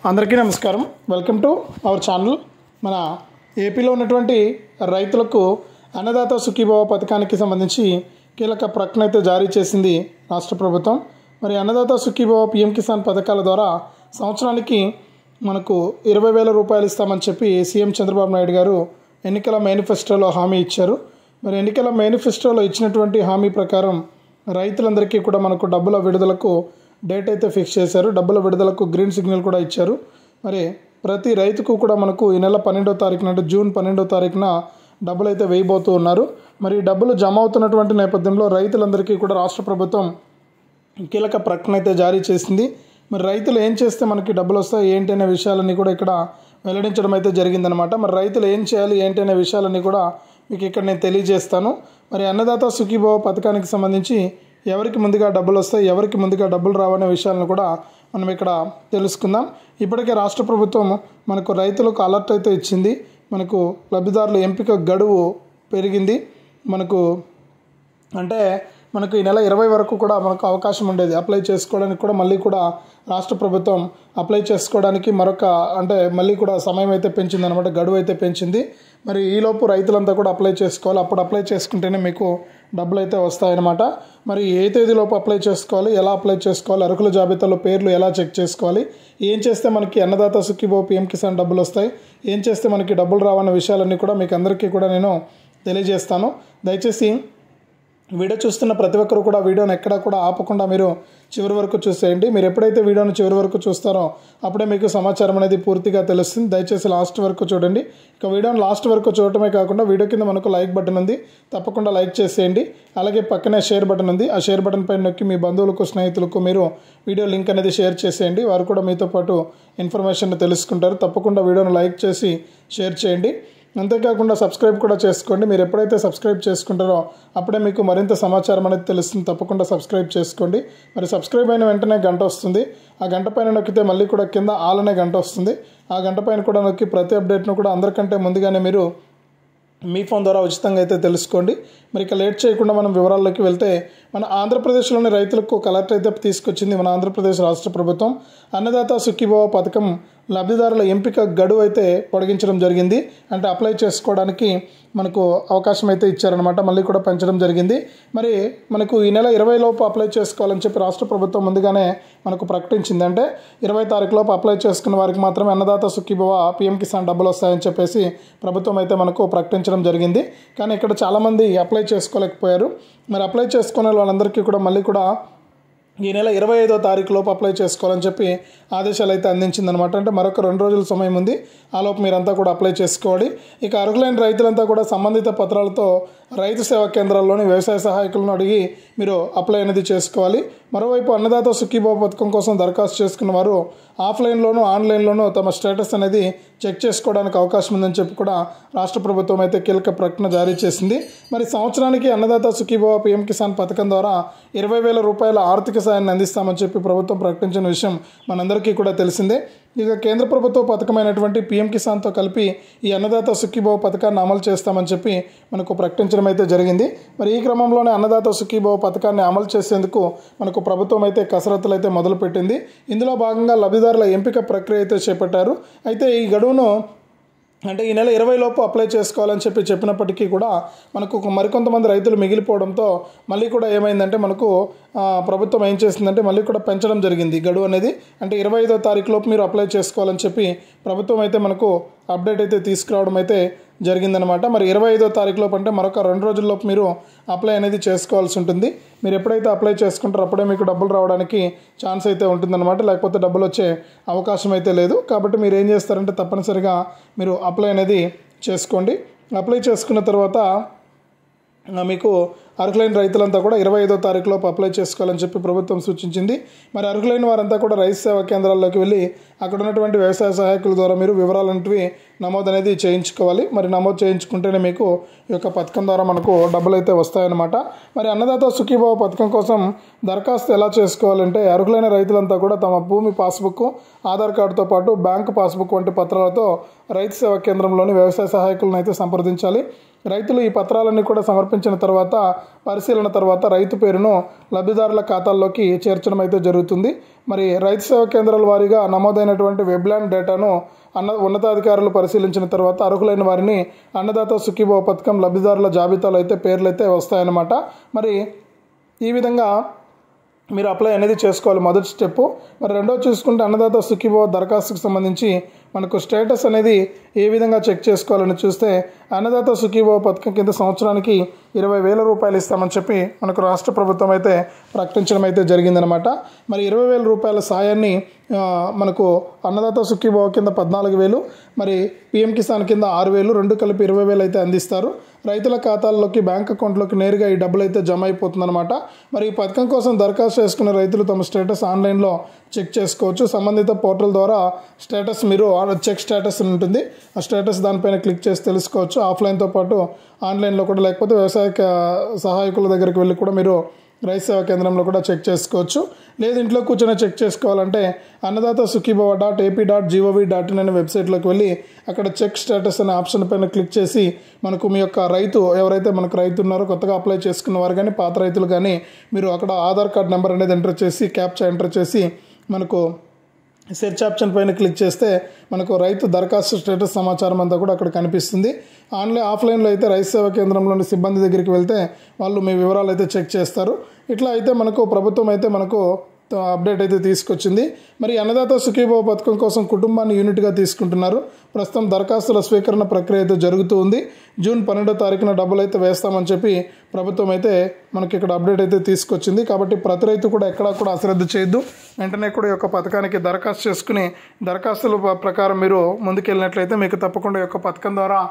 అందరికీ నమస్కారం. Welcome to our channel. మన ఏపీలో ఉన్నటువంటి రైతులకు అన్నదాత సుఖీభవ పథకానికి సంబంధించి కీలక ప్రకటన అయితే జారీ చేసింది రాష్ట్ర ప్రభుత్వం. మరి అన్నదాత సుఖీభవ పీఎం కిసాన్ పథకాల ద్వారా సంవత్సరానికి మనకు 20,000 రూపాయలు ఇస్తామని చెప్పి సీఎం చంద్రబాబు నాయుడు గారు ఎన్నికల మేనిఫెస్టోలో హామీ ఇచ్చారు. మరి ఎన్నికల మేనిఫెస్టోలో ఇచ్చినటువంటి హామీ ప్రకారం రైతులందరికీ కూడా మనకు డబ్బుల విడుదలకు డేట్ అయితే ఫిక్స్ చేశారు. డబ్బుల విడుదలకు గ్రీన్ సిగ్నల్ కూడా ఇచ్చారు. మరి ప్రతి రైతుకు కూడా మనకు ఈ నెల 12వ తారీఖున అంటే జూన్ 12వ తారీఖున డబ్బులు అయితే వేయబోతూ ఉన్నారు. మరి డబ్బులు జమ అవుతున్నటువంటి నేపథ్యంలో రైతులందరికీ కూడా రాష్ట్ర ప్రభుత్వం కీలక ప్రకటన అయితే జారీ చేసింది. మరి రైతులు ఏం చేస్తే మనకి డబ్బులు వస్తాయి ఏంటి అనే విషయాలన్నీ కూడా ఇక్కడ వెల్లడించడం అయితే జరిగిందనమాట. మరి రైతులు ఏం చేయాలి ఏంటి అనే విషయాలన్నీ కూడా మీకు ఇక్కడ నేను తెలియజేస్తాను. మరి అన్నదాత సుఖీభవ పథకానికి సంబంధించి ఎవరికి ముందుగా డబ్బులు వస్తాయి, ఎవరికి ముందుగా డబ్బులు రావనే విషయాలను కూడా మనం ఇక్కడ తెలుసుకుందాం. ఇప్పటికే రాష్ట్ర ప్రభుత్వం మనకు రైతులకు అలర్ట్ అయితే ఇచ్చింది. మనకు లబ్ధిదారుల ఎంపిక గడువు పెరిగింది. మనకు ఈ నెల 20 వరకు కూడా మనకు అవకాశం ఉండేది అప్లై చేసుకోవడానికి. కూడా మళ్ళీ కూడా రాష్ట్ర ప్రభుత్వం అప్లై చేసుకోవడానికి మళ్ళీ కూడా సమయం అయితే పెంచింది అనమాట, గడువు అయితే పెంచింది. మరి ఈలోపు రైతులంతా కూడా అప్లై చేసుకోవాలి. అప్పుడు అప్లై చేసుకుంటేనే మీకు డబ్బులు అయితే వస్తాయన్నమాట. మరి ఏ తేదీలోపు అప్లై చేసుకోవాలి, ఎలా అప్లై చేసుకోవాలి, అర్హుల జాబితాలో పేర్లు ఎలా చెక్ చేసుకోవాలి, ఏం చేస్తే మనకి అన్నదాత సుఖీభవ పీఎం కిసాన్ డబ్బులు వస్తాయి, ఏం చేస్తే మనకి డబ్బులు రావన్న విషయాలన్నీ కూడా మీకు అందరికీ కూడా నేను తెలియజేస్తాను. దయచేసి వీడియో చూస్తున్న ప్రతి ఒక్కరు కూడా వీడియోని ఎక్కడా కూడా ఆపకుండా మీరు చివరి వరకు చూసేయండి. మీరు ఎప్పుడైతే వీడియోని చివరి వరకు చూస్తారో అప్పుడే మీకు సమాచారం అనేది పూర్తిగా తెలుస్తుంది. దయచేసి లాస్ట్ వరకు చూడండి. ఇక వీడియోని లాస్ట్ వరకు చూడటమే కాకుండా వీడియో కింద మనకు లైక్ బటన్ ఉంది, తప్పకుండా లైక్ చేసేయండి. అలాగే పక్కనే షేర్ బటన్ ఉంది, ఆ షేర్ బటన్ పైన నొక్కి మీ బంధువులకు స్నేహితులకు మీరు వీడియో లింక్ అనేది షేర్ చేసేయండి. వారు కూడా మీతో పాటు ఇన్ఫర్మేషన్ తెలుసుకుంటారు. తప్పకుండా వీడియోని లైక్ చేసి షేర్ చేయండి. అంతేకాకుండా సబ్స్క్రైబ్ కూడా చేసుకోండి. మీరు ఎప్పుడైతే సబ్స్క్రైబ్ చేసుకుంటారో అప్పుడే మీకు మరింత సమాచారం అనేది తెలుస్తుంది. తప్పకుండా సబ్స్క్రైబ్ చేసుకోండి. మరి సబ్స్క్రైబ్ అయిన వెంటనే గంట వస్తుంది. ఆ గంట పైన నొక్కితే మళ్ళీ కూడా కింద ఆల్ అనే గంట వస్తుంది. ఆ గంట పైన కూడా నొక్కి ప్రతి అప్డేట్ను కూడా అందరికంటే ముందుగానే మీరు మీ ఫోన్ ద్వారా ఉచితంగా అయితే తెలుసుకోండి. మరి ఇక లేట్ చేయకుండా మనం వివరాల్లోకి వెళ్తే, మన ఆంధ్రప్రదేశ్లోని రైతులకు ఒక అలర్ట్ అయితే తీసుకొచ్చింది మన ఆంధ్రప్రదేశ్ రాష్ట్ర ప్రభుత్వం. అన్నదాత సుఖీభవ పథకం లబ్ధిదారుల ఎంపిక గడువు అయితే పొడిగించడం జరిగింది. అంటే అప్లై చేసుకోవడానికి మనకు అవకాశం అయితే ఇచ్చారనమాట, మళ్ళీ కూడా పెంచడం జరిగింది. మరి మనకు ఈ నెల 20 లోపు అప్లై చేసుకోవాలని చెప్పి రాష్ట్ర ప్రభుత్వం ముందుగానే మనకు ప్రకటించింది. అంటే 20 తారీఖు లోపు అప్లై చేసుకున్న వారికి మాత్రమే అన్నదాత సుఖీభవ పీఎం కిసాన్ డబ్బులు వస్తాయని చెప్పేసి ప్రభుత్వం అయితే మనకు ప్రకటించడం జరిగింది. కానీ ఇక్కడ చాలామంది అప్లై చేసుకోలేకపోయారు. మరి అప్లై చేసుకునే వాళ్ళందరికీ కూడా మళ్ళీ కూడా ఈ నెల 25వ తారీఖు లోపు అప్లై చేసుకోవాలని చెప్పి ఆదేశాలు అయితే అందించిందనమాట. అంటే మరొక 2 రోజుల సమయం ఉంది. ఆ లోపు మీరంతా కూడా అప్లై చేసుకోవాలి. ఇక అర్హులైన రైతులంతా కూడా సంబంధిత పత్రాలతో రైతు సేవా కేంద్రాల్లోని వ్యవసాయ సహాయకులను అడిగి మీరు అప్లై అనేది చేసుకోవాలి. మరోవైపు అన్నదాత సుఖీభవ పథకం కోసం దరఖాస్తు చేసుకున్న వారు ఆఫ్లైన్లోనూ ఆన్లైన్లోనూ తమ స్టేటస్ అనేది చెక్ చేసుకోవడానికి అవకాశం ఉందని చెప్పి కూడా రాష్ట్ర ప్రభుత్వం అయితే కీలక ప్రకటన జారీ చేసింది. మరి సంవత్సరానికి అన్నదాత సుఖీభవ పీఎం కిసాన్ పథకం ద్వారా 20,000 రూపాయల ఆర్థిక సాయాన్ని అందిస్తామని చెప్పి ప్రభుత్వం ప్రకటించిన విషయం మనందరికీ కూడా తెలిసిందే. ఇక కేంద్ర ప్రభుత్వ పథకమైనటువంటి పీఎం కిసాన్తో కలిపి ఈ అన్నదాత సుఖీభవ పథకాన్ని అమలు చేస్తామని చెప్పి మనకు ప్రకటించడం అయితే జరిగింది. మరి ఈ క్రమంలోనే అన్నదాత సుఖీభవ పథకాన్ని అమలు చేసేందుకు మనకు ప్రభుత్వం అయితే కసరత్తులు అయితే మొదలుపెట్టింది. ఇందులో భాగంగా లబ్ధిదారుల ఎంపిక ప్రక్రియ అయితే చేపట్టారు. అయితే ఈ గడువును ఈ నెల 20 లోపు అప్లై చేసుకోవాలని చెప్పినప్పటికీ కూడా మనకు మరికొంతమంది రైతులు మిగిలిపోవడంతో మళ్ళీ కూడా ఏమైందంటే మనకు ప్రభుత్వం ఏం చేసిందంటే మళ్ళీ కూడా పెంచడం జరిగింది గడువు అనేది. అంటే 25వ తారీఖు లోపు మీరు అప్లై చేసుకోవాలని చెప్పి ప్రభుత్వం అయితే మనకు అప్డేట్ అయితే తీసుకురావడం అయితే జరిగిందనమాట. మరి 25వ తారీఖు లోపు అంటే మరొక 2 రోజుల్లోపు మీరు అప్లై అనేది చేసుకోవాల్సి ఉంటుంది. మీరు ఎప్పుడైతే అప్లై చేసుకుంటారో అప్పుడే మీకు డబ్బులు రావడానికి ఛాన్స్ అయితే ఉంటుందన్నమాట. లేకపోతే డబ్బులు వచ్చే అవకాశం అయితే లేదు. కాబట్టి మీరు ఏం చేస్తారంటే తప్పనిసరిగా మీరు అప్లై అనేది చేసుకోండి. అప్లై చేసుకున్న తర్వాత మీకు అర్హులైన రైతులంతా కూడా 25వ తారీఖు లోపు అప్లై చేసుకోవాలని చెప్పి ప్రభుత్వం సూచించింది. మరి అర్హులైన వారంతా కూడా రైతు సేవా కేంద్రాల్లోకి వెళ్ళి అక్కడ ఉన్నటువంటి వ్యవసాయ సహాయకుల ద్వారా మీరు వివరాలంటివి నమోదు అనేది చేయించుకోవాలి. మరి నమోదు చేయించుకుంటేనే మీకు ఈ యొక్క పథకం ద్వారా మనకు డబ్బులు అయితే వస్తాయన్నమాట. మరి అన్నదాత సుఖీభవ పథకం కోసం దరఖాస్తు ఎలా చేసుకోవాలంటే అర్హులైన రైతులంతా కూడా తమ భూమి పాస్బుక్, ఆధార్ కార్డుతో పాటు బ్యాంకు పాస్బుక్ వంటి పత్రాలతో రైతు సేవా కేంద్రంలోని వ్యవసాయ సహాయకులను అయితే సంప్రదించాలి. రైతులు ఈ పత్రాలన్నీ కూడా సమర్పించిన తర్వాత పరిశీలన తర్వాత రైతు పేరును లబ్ధిదారుల ఖాతాల్లోకి చేర్చడం అయితే జరుగుతుంది. మరి రైతు సేవా కేంద్రాల వారీగా నమోదైనటువంటి వెబ్లాండ్ డేటాను ఉన్నతాధికారులు పరిశీలించిన తర్వాత అర్హులైన వారిని అన్నదాత సుఖీభవ పథకం లబ్ధిదారుల జాబితాలో అయితే పేర్లు అయితే వస్తాయన్నమాట. మరి ఈ విధంగా మీరు అప్లై అనేది చేసుకోవాలి, మొదటి స్టెప్. మరి రెండోది చూసుకుంటే అన్నదాత సుఖీభవ దరఖాస్తుకు సంబంధించి మనకు స్టేటస్ అనేది ఏ విధంగా చెక్ చేసుకోవాలని చూస్తే అన్నదాత సుఖీభవ పథకం కింద సంవత్సరానికి 20,000 రూపాయలు ఇస్తామని చెప్పి మనకు రాష్ట్ర ప్రభుత్వం అయితే ప్రకటించడం అయితే జరిగిందనమాట. మరి 20,000 రూపాయల సాయాన్ని మనకు అన్నదాత సుఖీభవ కింద 14,000, మరి పిఎం కిసాన్ కింద 6,000, రెండు కలిపి 20,000 అయితే అందిస్తారు. రైతుల ఖాతాల్లోకి బ్యాంక్ అకౌంట్లోకి నేరుగా ఈ డబ్బులు అయితే జమ అయిపోతుందన్నమాట. మరి ఈ పథకం కోసం దరఖాస్తు చేసుకున్న రైతులు తమ స్టేటస్ ఆన్లైన్లో చెక్ చేసుకోవచ్చు. సంబంధిత పోర్టల్ ద్వారా స్టేటస్ మీరు చెక్ స్టేటస్ ఉంటుంది, ఆ స్టేటస్ దానిపైన క్లిక్ చేసి తెలుసుకోవచ్చు. ఆఫ్లైన్తో పాటు ఆన్లైన్లో కూడా, లేకపోతే వ్యవసాయ సహాయకుల దగ్గరికి వెళ్ళి కూడా మీరు రైతు సేవా కేంద్రంలో కూడా చెక్ చేసుకోవచ్చు. లేదు ఇంట్లో కూర్చొని చెక్ చేసుకోవాలంటే అన్నదాత సుఖీభవ .ap.gov.in అనే వెబ్సైట్లోకి వెళ్ళి అక్కడ చెక్ స్టేటస్ అనే ఆప్షన్ పైన క్లిక్ చేసి మనకు మీ యొక్క రైతు ఎవరైతే మనకు రైతు ఉన్నారో కొత్తగా అప్లై చేసుకున్న వారు కానీ పాత రైతులు కానీ మీరు అక్కడ ఆధార్ కార్డ్ నెంబర్ అనేది ఎంటర్ చేసి క్యాప్చా ఎంటర్ చేసి మనకు సెర్చ్ ఆప్షన్ పైన క్లిక్ చేస్తే మనకు రైతు దరఖాస్తు స్టేటస్ సమాచారం అంతా కూడా అక్కడ కనిపిస్తుంది. ఆఫ్లైన్లో అయితే రైతు సేవా కేంద్రంలోని సిబ్బంది దగ్గరికి వెళ్తే వాళ్ళు మీ వివరాలు అయితే చెక్ చేస్తారు. ఇట్లా అయితే మనకు ప్రభుత్వం అయితే మనకు అప్డేట్ అయితే తీసుకొచ్చింది. మరి అన్నదాత సుఖీభవ పథకం కోసం కుటుంబాన్ని యూనిట్గా తీసుకుంటున్నారు. ప్రస్తుతం దరఖాస్తుల స్వీకరణ ప్రక్రియ అయితే జరుగుతూ ఉంది. జూన్ 12వ తారీఖున డబ్బులు అయితే వేస్తామని చెప్పి ప్రభుత్వం అయితే మనకి ఇక్కడ అప్డేట్ అయితే తీసుకొచ్చింది. కాబట్టి ప్రతి రైతు కూడా ఎక్కడా కూడా అశ్రద్ధ చేయొద్దు. వెంటనే కూడా ఈ యొక్క పథకానికి దరఖాస్తు చేసుకుని దరఖాస్తుల ప్రకారం మీరు ముందుకెళ్ళినట్లయితే మీకు తప్పకుండా ఈ యొక్క పథకం ద్వారా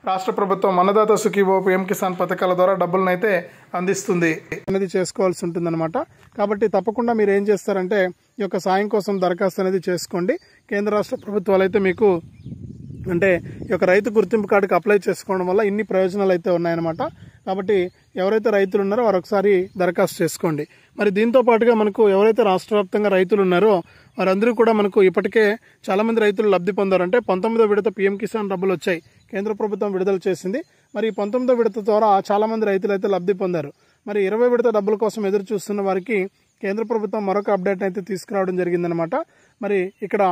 రాష్ట్ర ప్రభుత్వం అన్నదాత సుఖీభవ పిఎం కిసాన్ పథకాల ద్వారా డబ్బులను అయితే అందిస్తుంది అనేది చేసుకోవాల్సి ఉంటుందన్నమాట. కాబట్టి తప్పకుండా మీరు ఏం చేస్తారంటే ఈ యొక్క సాయం కోసం దరఖాస్తు అనేది చేసుకోండి. కేంద్ర రాష్ట్ర ప్రభుత్వాలు అయితే మీకు అంటే ఈ యొక్క రైతు గుర్తింపు కార్డుకి అప్లై చేసుకోవడం వల్ల ఇన్ని ప్రయోజనాలు అయితే ఉన్నాయన్నమాట. కాబట్టి ఎవరైతే రైతులు ఉన్నారో వారు ఒకసారి దరఖాస్తు చేసుకోండి. మరి దీంతో పాటుగా మనకు ఎవరైతే రాష్ట్ర వ్యాప్తంగా రైతులు ఉన్నారో వారందరూ కూడా మనకు ఇప్పటికే చాలామంది రైతులు లబ్ధి పొందారు. అంటే 19వ విడత పిఎం కిసాన్ డబ్బులు వచ్చాయి, కేంద్ర ప్రభుత్వం విడుదల చేసింది. మరి 19వ విడత ద్వారా చాలామంది రైతులు అయితే లబ్ధి పొందారు. మరి 20 విడత డబ్బుల కోసం ఎదురు చూస్తున్న వారికి కేంద్ర ప్రభుత్వం మరొక అప్డేట్ అయితే తీసుకురావడం జరిగిందనమాట. మరి ఇక్కడ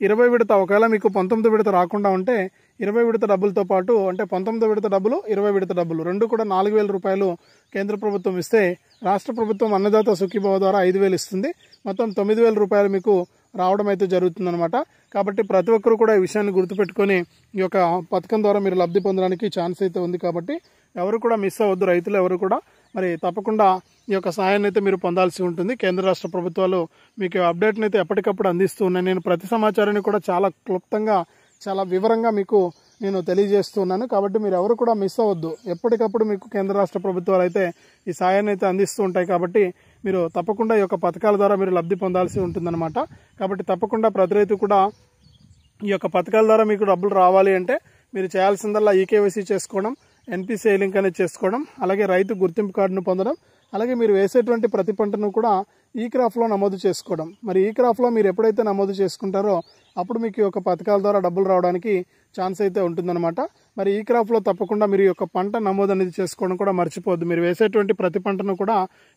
20 విడత ఒకవేళ మీకు 19 విడత రాకుండా ఉంటే 20 విడత డబ్బులతో పాటు అంటే 19 విడత డబ్బులు 20 విడత డబ్బులు రెండు కూడా 4,000 రూపాయలు కేంద్ర ప్రభుత్వం ఇస్తే రాష్ట్ర ప్రభుత్వం అన్నదాత సుఖీభవ ద్వారా 5,000 ఇస్తుంది. మొత్తం 9,000 రూపాయలు మీకు రావడం అయితే జరుగుతుందన్నమాట. కాబట్టి ప్రతి ఒక్కరు కూడా ఈ విషయాన్ని గుర్తుపెట్టుకొని ఈ యొక్క పథకం ద్వారా మీరు లబ్ధి పొందడానికి ఛాన్స్ అయితే ఉంది. కాబట్టి ఎవరు కూడా మిస్ అవ్వద్దు, రైతులు ఎవరు కూడా. మరి తప్పకుండా ఈ యొక్క సహాయాన్ని అయితే మీరు పొందాల్సి ఉంటుంది. కేంద్ర రాష్ట్ర ప్రభుత్వాలు మీకు అప్డేట్ని అయితే ఎప్పటికప్పుడు అందిస్తూ ఉన్నాయి. నేను ప్రతి సమాచారాన్ని కూడా చాలా క్లుప్తంగా చాలా వివరంగా మీకు నేను తెలియజేస్తున్నాను. కాబట్టి మీరు ఎవరు కూడా మిస్ అవ్వద్దు. ఎప్పటికప్పుడు మీకు కేంద్ర రాష్ట్ర ప్రభుత్వాలు అయితే ఈ సాయాన్ని అయితే అందిస్తూ ఉంటాయి. కాబట్టి మీరు తప్పకుండా ఈ యొక్క పథకాల ద్వారా మీరు లబ్ధి పొందాల్సి ఉంటుందన్నమాట. కాబట్టి తప్పకుండా ప్రతి రైతు కూడా ఈ యొక్క పథకాల ద్వారా మీకు డబ్బులు రావాలి అంటే మీరు చేయాల్సిందల్లా ఈకేవైసీ చేసుకోవడం, ఎన్పిసిఐ లింక్ అనేది చేసుకోవడం, అలాగే రైతు గుర్తింపు కార్డును పొందడం, అలాగే మీరు వేసేటువంటి ప్రతి పంటను కూడా ఈ క్రాఫ్లో నమోదు చేసుకోవడం. మరి ఈ క్రాఫ్లో మీరు ఎప్పుడైతే నమోదు చేసుకుంటారో అప్పుడు మీకు ఈ యొక్క పథకాల ద్వారా డబ్బులు రావడానికి ఛాన్స్ అయితే ఉంటుందన్నమాట. మరి ఈ క్రాఫ్లో తప్పకుండా మీరు ఈ యొక్క పంట నమోదు అనేది చేసుకోవడం కూడా మర్చిపోవద్దు. మీరు వేసేటువంటి ప్రతి పంటను కూడా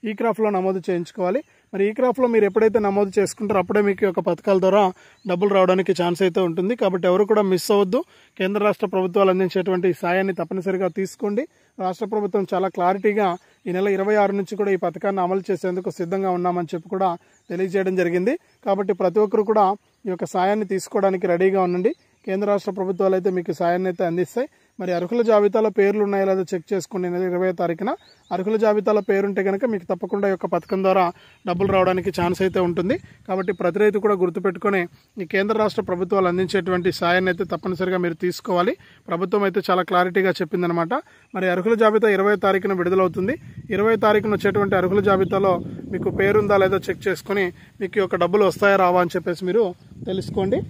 ఈ క్రాఫ్లో నమోదు చేయించుకోవాలి. మరి ఈ క్రాఫ్లో మీరు ఎప్పుడైతే నమోదు చేసుకుంటారో అప్పుడే మీకు ఈ యొక్క పథకాల ద్వారా డబ్బులు రావడానికి ఛాన్స్ అయితే ఉంటుంది. కాబట్టి ఎవరు కూడా మిస్ అవ్వద్దు. కేంద్ర రాష్ట్ర ప్రభుత్వాలు అందించేటువంటి సాయాన్ని తప్పనిసరిగా తీసుకోండి. రాష్ట్ర ప్రభుత్వం చాలా క్లారిటీగా ఈ నెల 26 నుంచి కూడా ఈ పథకాన్ని అమలు చేసేందుకు సిద్ధంగా ఉన్నామని చెప్పి కూడా తెలియజేయడం జరిగింది. కాబట్టి ప్రతి ఒక్కరు కూడా ఈ యొక్క సాయాన్ని తీసుకోవడానికి రెడీగా ఉండండి. కేంద్ర రాష్ట్ర ప్రభుత్వాలు అయితే మీకు సాయాన్ని అయితే అందిస్తాయి. మరి అర్హుల జాబితాలో పేర్లు ఉన్నాయో లేదో చెక్ చేసుకోండి. నెల 20వ తారీఖున అర్హుల జాబితాలో పేరుంటే కనుక మీకు తప్పకుండా ఈ యొక్క పథకం ద్వారా డబ్బులు రావడానికి ఛాన్స్ అయితే ఉంటుంది. కాబట్టి ప్రతి రైతు కూడా గుర్తుపెట్టుకొని ఈ కేంద్ర రాష్ట్ర ప్రభుత్వాలు అందించేటువంటి సాయాన్ని అయితే తప్పనిసరిగా మీరు తీసుకోవాలి. ప్రభుత్వం అయితే చాలా క్లారిటీగా చెప్పిందనమాట. మరి అర్హుల జాబితా 20వ తారీఖున విడుదలవుతుంది. 20వ తారీఖున వచ్చేటువంటి అర్హుల జాబితాలో మీకు పేరుందా లేదో చెక్ చేసుకుని మీకు ఈ యొక్క డబ్బులు వస్తాయా రావా అని చెప్పేసి మీరు తెలుసుకోండి.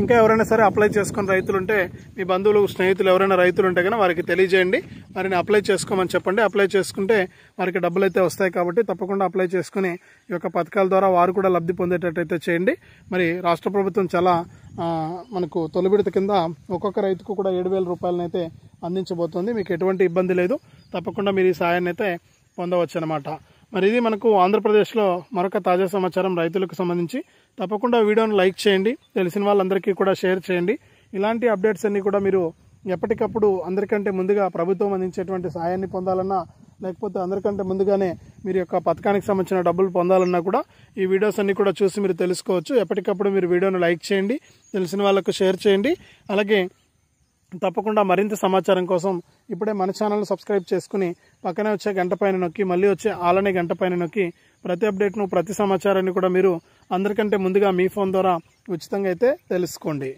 ఇంకా ఎవరైనా సరే అప్లై చేసుకుని రైతులు ఉంటే మీ బంధువులు స్నేహితులు ఎవరైనా రైతులు ఉంటే కనుక వారికి తెలియజేయండి. వారిని అప్లై చేసుకోమని చెప్పండి. అప్లై చేసుకుంటే వారికి డబ్బులు అయితే వస్తాయి. కాబట్టి తప్పకుండా అప్లై చేసుకుని ఈ యొక్క పథకాల ద్వారా వారు కూడా లబ్ధి పొందేటట్టయితే చేయండి. మరి రాష్ట్ర ప్రభుత్వం చాలా మనకు తొలి విడత కింద ఒక్కొక్క రైతుకు కూడా 7,000 రూపాయలను అయితే అందించబోతోంది. మీకు ఎటువంటి ఇబ్బంది లేదు. తప్పకుండా మీరు ఈ సాయాన్ని అయితే పొందవచ్చు అనమాట. మరి ఇది మనకు ఆంధ్రప్రదేశ్లో మరొక తాజా సమాచారం రైతులకు సంబంధించి. తప్పకుండా వీడియోను లైక్ చేయండి, తెలిసిన వాళ్ళందరికీ కూడా షేర్ చేయండి. ఇలాంటి అప్డేట్స్ అన్ని కూడా మీరు ఎప్పటికప్పుడు అందరికంటే ముందుగా ప్రభుత్వం అందించేటువంటి సాయాన్ని పొందాలన్నా, లేకపోతే అందరికంటే ముందుగానే మీరు యొక్క పథకానికి సంబంధించిన డబ్బులు పొందాలన్నా కూడా ఈ వీడియోస్ అన్ని కూడా చూసి మీరు తెలుసుకోవచ్చు. ఎప్పటికప్పుడు మీరు వీడియోను లైక్ చేయండి, తెలిసిన వాళ్ళకు షేర్ చేయండి. అలాగే తప్పకుండా మరింత సమాచారం కోసం ఇప్పుడే మన ఛానల్ సబ్స్క్రైబ్ చేసుకుని పక్కనే వచ్చే గంట పైన నొక్కి, మళ్ళీ వచ్చే ఆలనే గంట పైన నొక్కి ప్రతి అప్డేట్ను, ప్రతి సమాచారాన్ని కూడా మీరు అందరికంటే ముందుగా మీ ఫోన్ ద్వారా ఉచితంగా అయితే తెలుసుకోండి.